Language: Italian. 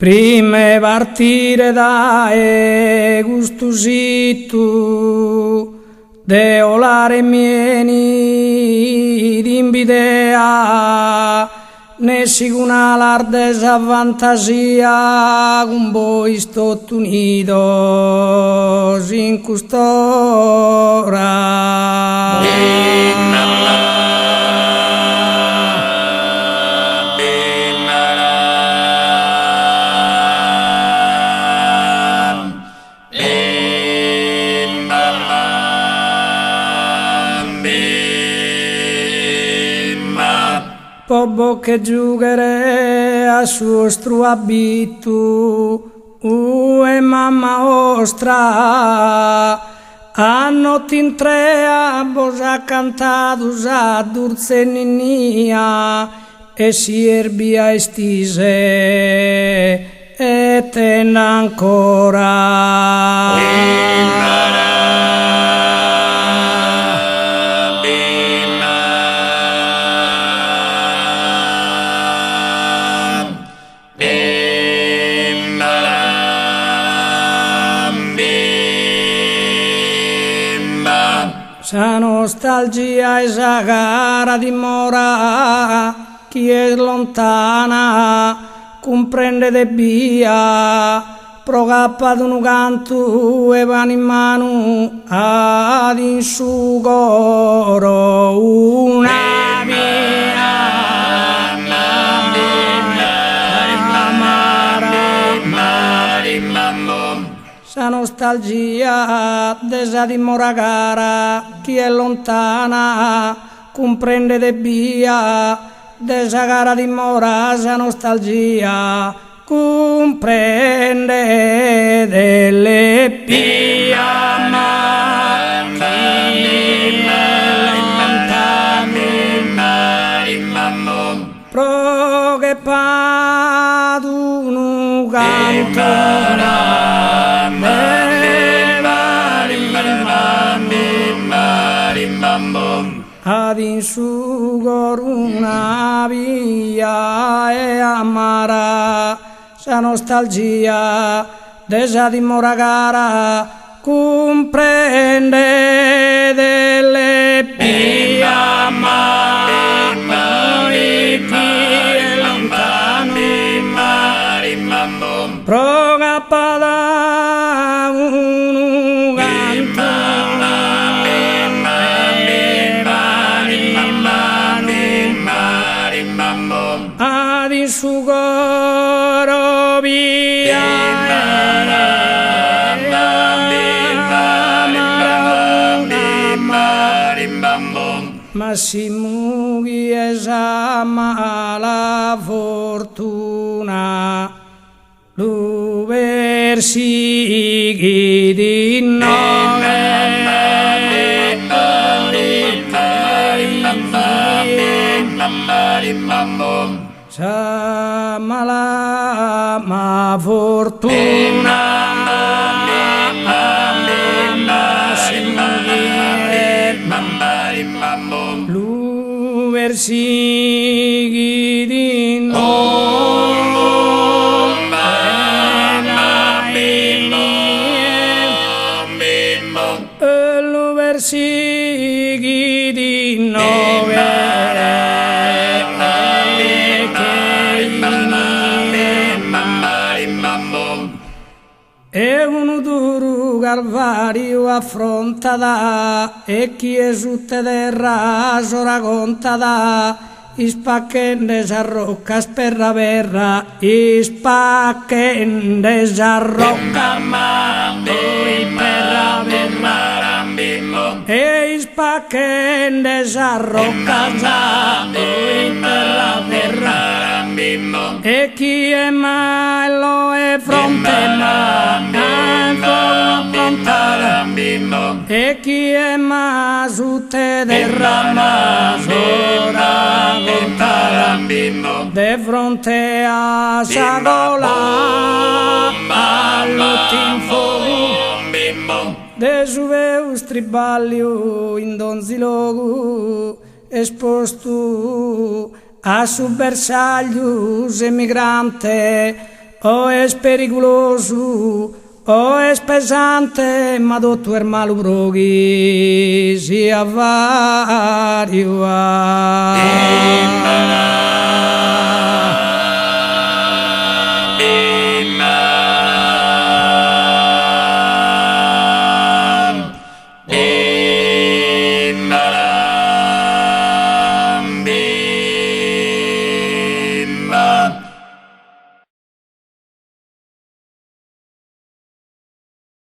Prima partire da gustosito de olare mieni d'imbidea ne siguna lardesa fantasia con voi Stati Unidos in custora. Pobo che giugere a suo struabito e mamma ostra hanno tintrea bosa cantato a dulce ninnia e si erbia estise e tenda ancora. Sa nostalgia e sa gara dimora, chi è lontana comprende de via, procappa d'un canto e van in mano ad in su coro una via. Sa nostalgia desa dimora gara, chi è lontana comprende de via, desa gara dimora sa nostalgia comprende delle via. Pro che padunu cantona ad in su una via e amara sa nostalgia desa dimora gara comprende delle via procappada un cantona ad in su coro via ma si mughi esama la fortuna lu versighi di nove sa ma fortuna lu versighi di nove lu versighi di nove e uno duro calvario affrontata e chi è su terra so raccontata ispaccende s'arrocca sperra verra ispaccende s'arrocca perra verra e ispaccende s'arrocca perra verra e chi è malo è fronte e chi è maso te derrama sora de fronte a sa gola all'ultim fuoco de su veu stribaglio in donzi logo esposto a su bersaglio emigrante o es pericoloso, o es pesante, ma tutto è malo broghi, si avvario.